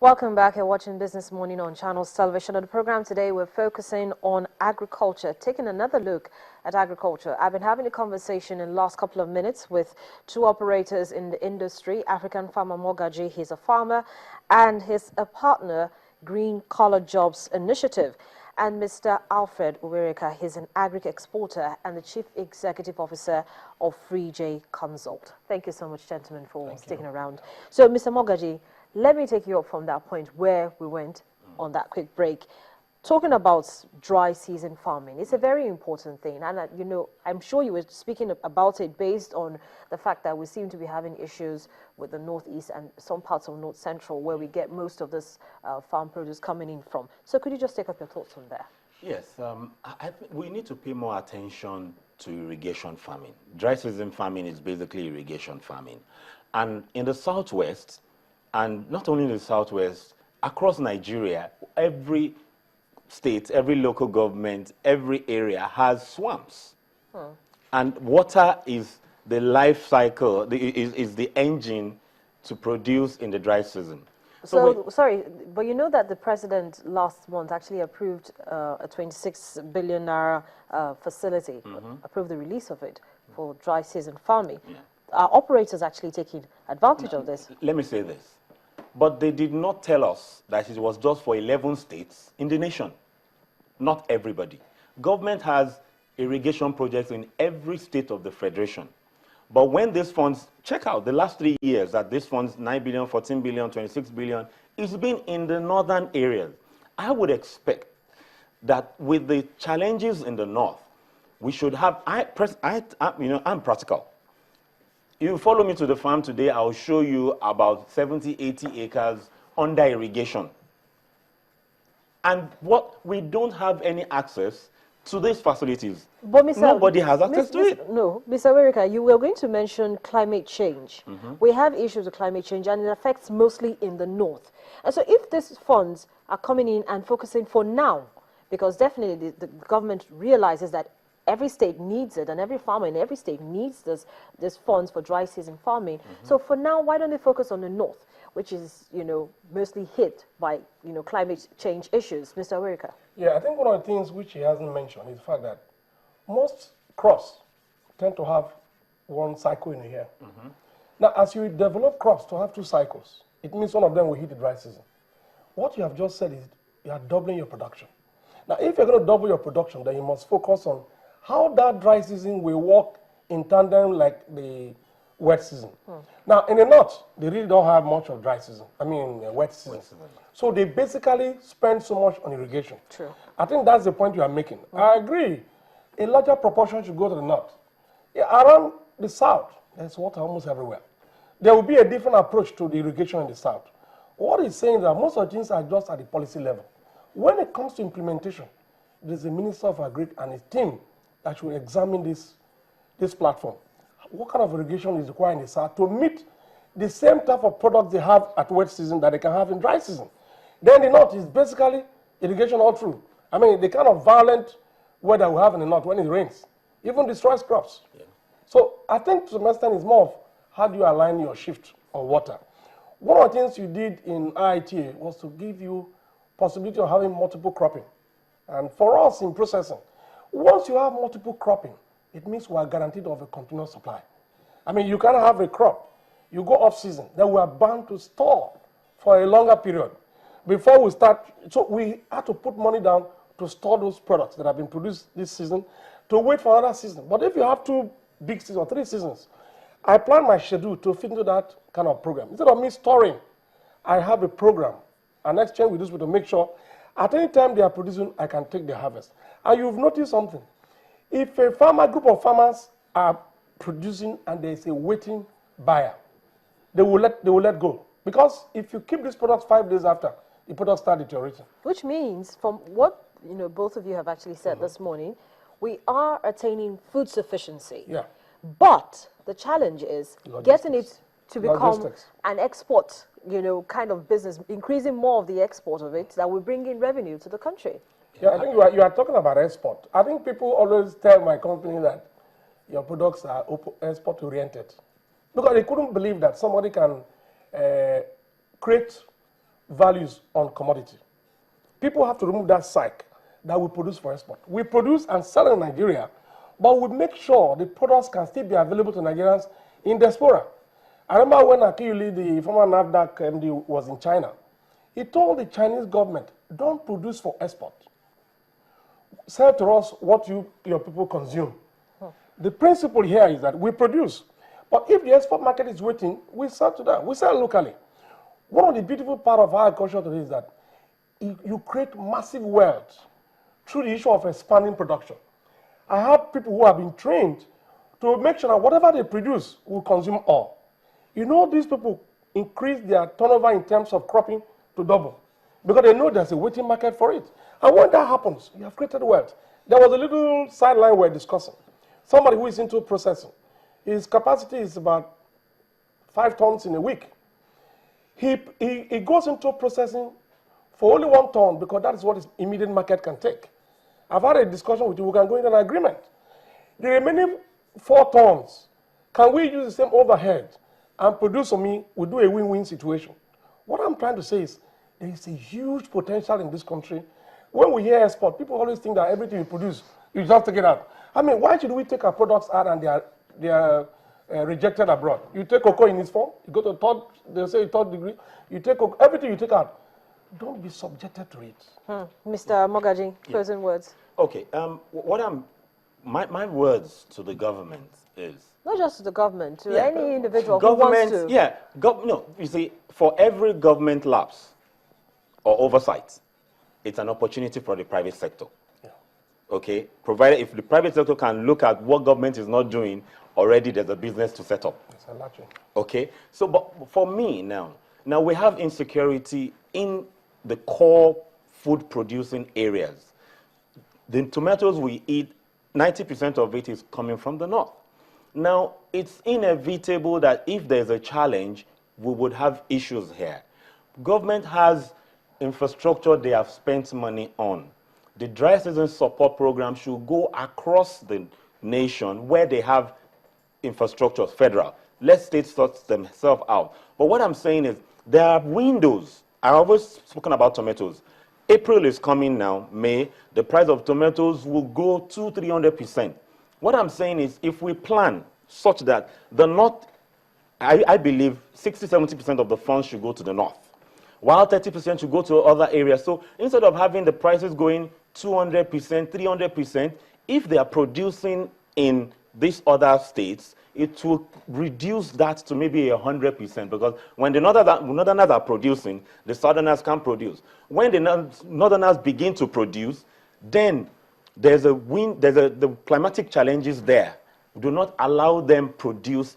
Welcome back. You're watching Business Morning on Channels Television. On the program today, we're focusing on agriculture, taking another look at agriculture. I've been having a conversation in the last couple of minutes with two operators in the industry, African farmer Mogaji, he's a farmer, and his partner, Green Collar Jobs Initiative, and Mr. Alfred Uwerika, he's an agri-exporter and the Chief Executive Officer of Free J Consult. Thank you so much, gentlemen, for sticking around. So, Mr. Mogaji, let me take you up from that point where we went on that quick break. Talking about dry season farming, it's a very important thing. And, you know, I'm sure you were speaking about it based on the fact that we seem to be having issues with the Northeast and some parts of North Central where we get most of this farm produce coming in from. So could you just take up your thoughts on that? Yes, we need to pay more attention to irrigation farming. Dry season farming is basically irrigation farming. And in the Southwest, and not only in the Southwest, across Nigeria, every state, every local government, every area has swamps. And water is the life cycle, is the engine to produce in the dry season. So sorry, but you know that the president last month actually approved a 26 billion naira facility, approved the release of it for dry season farming. Yeah. Are operators actually taking advantage of this? Let me say this. But they did not tell us that it was just for 11 states in the nation. Not everybody. Government has irrigation projects in every state of the federation. But when these funds, check out the last 3 years that these funds, 9 billion, 14 billion, 26 billion, it's been in the northern areas. I would expect that with the challenges in the north, we should have, I'm practical. You follow me to the farm today, I'll show you about 70, 80 acres under irrigation. And we don't have any access to these facilities. But nobody has access to it. No, Mr. Uwerika, you were going to mention climate change. We have issues with climate change and it affects mostly in the north. And so if these funds are coming in and focusing for now, because definitely the government realizes that every state needs it, and every farmer in every state needs this funds for dry season farming. So for now, why don't they focus on the north, which is, you know, mostly hit by, you know, climate change issues? Mr. Uwerika. Yeah, I think one of the things which he hasn't mentioned is the fact that most crops tend to have one cycle in a year. Now, as you develop crops to have 2 cycles, it means one of them will hit the dry season. What you have just said is you are doubling your production. Now, if you're going to double your production, then you must focus on how that dry season will work in tandem like the wet season. Now, in the north, they really don't have much of dry season. I mean, wet season. So they basically spend so much on irrigation. True. I think that's the point you are making. I agree. A larger proportion should go to the north. Yeah, around the south, there's water almost everywhere. There will be a different approach to the irrigation in the south. What he's saying is that most of the things are just at the policy level. When it comes to implementation, there's a Minister of Agri and his team that should examine this platform. What kind of irrigation is required in the south to meet the same type of products they have at wet season that they can have in dry season? Then the north is basically irrigation all through. I mean, the kind of violent weather we have in the north when it rains, even destroys crops. Yeah. So I think to some extent it's more of how do you align your shift on water. One of the things you did in IITA was to give you possibility of having multiple cropping. And for us in processing, once you have multiple cropping, it means we are guaranteed of a continuous supply. I mean, you can have a crop, you go off season, then we are bound to store for a longer period before we start. So we have to put money down to store those products that have been produced this season to wait for another season. But if you have 2 big seasons or 3 seasons, I plan my schedule to fit into that kind of program. Instead of me storing, I have a program, an exchange with those people to make sure at any time they are producing, I can take the harvest. And you've noticed something. If a group of farmers are producing and there is a waiting buyer, they will let go. Because if you keep these products 5 days after, the products start deteriorating. Which means, from what both of you have actually said this morning, we are attaining food sufficiency. Yeah. But the challenge is getting it to become an export, kind of business, increasing more of the export of it that will bring in revenue to the country. Yeah, I think you are talking about export. I think people always tell my company that your products are export oriented, because they couldn't believe that somebody can create values on commodity. People have to remove that psyche that we produce for export. We produce and sell in Nigeria, but we make sure the products can still be available to Nigerians in diaspora. I remember when Akiyuli, the former NAFDAC MD, was in China, he told the Chinese government, don't produce for export. Sell to us what your people consume. The principle here is that we produce, but if the export market is waiting, we sell to them. We sell locally. One of the beautiful parts of agriculture today is that you create massive wealth through the issue of expanding production. I have people who have been trained to make sure that whatever they produce will consume all. You know, these people increase their turnover in terms of cropping to double because they know there's a waiting market for it. And when that happens, you have created wealth. There was a little sideline we're discussing. Somebody who is into processing, his capacity is about 5 tons in a week. He goes into processing for only 1 ton because that is what his immediate market can take. I've had a discussion with you, we can go into an agreement. The remaining 4 tons, can we use the same overhead and produce for me? We'll do a win-win situation. What I'm trying to say is there is a huge potential in this country. When we hear export, people always think that everything we produce, you just take it out. I mean, why should we take our products out and they are rejected abroad? You take cocoa in its form, you go to they say 3rd degree, you take cocoa, everything you take out. Don't be subjected to it. Mr. Mogaji, closing words. Okay, my words to the government is... Not just to the government, to any individual who wants to. Yeah, no, you see, for every government lapse or oversight, it's an opportunity for the private sector. Yeah. Okay, provided if the private sector can look at what government is not doing, already there's a business to set up. Okay, so but for me now we have insecurity in the core food producing areas. The tomatoes we eat, 90% of it is coming from the north. Now, it's inevitable that if there's a challenge, we would have issues here. Government has infrastructure they have spent money on. The dry season support program should go across the nation where they have infrastructure, federal. Let states sort themselves out. But what I'm saying is there are windows. I've always spoken about tomatoes. April is coming now, May. The price of tomatoes will go 200–300%. What I'm saying is if we plan such that the north, I believe 60–70% of the funds should go to the north, while 30% should go to other areas. So instead of having the prices going 200%, 300%, if they are producing in these other states, it will reduce that to maybe 100%, because when the northerners are producing, the southerners can produce. When the northerners begin to produce, then there's the climatic challenges there do not allow them produce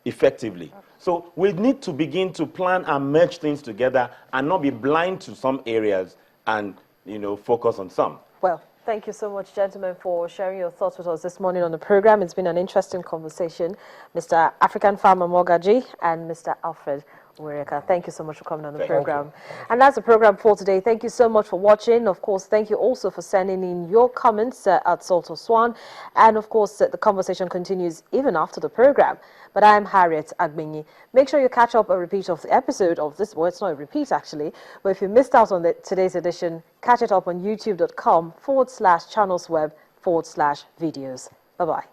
effectively. Okay. So we need to begin to plan and merge things together and not be blind to some areas and focus on some. Well, thank you so much, gentlemen, for sharing your thoughts with us this morning on the program. It's been an interesting conversation. Mr. African Farmer Mogaji and Mr. Alfred Wereka, thank you so much for coming on the program. And that's the program for today. Thank you so much for watching. Of course, thank you also for sending in your comments at Salt or Swan. And of course, the conversation continues even after the program. But I'm Harriet Agbenyi. Make sure you catch up a repeat of the episode of this. Well, it's not a repeat actually, but if you missed out on today's edition, catch it up on youtube.com/channelsweb/videos. Bye-bye.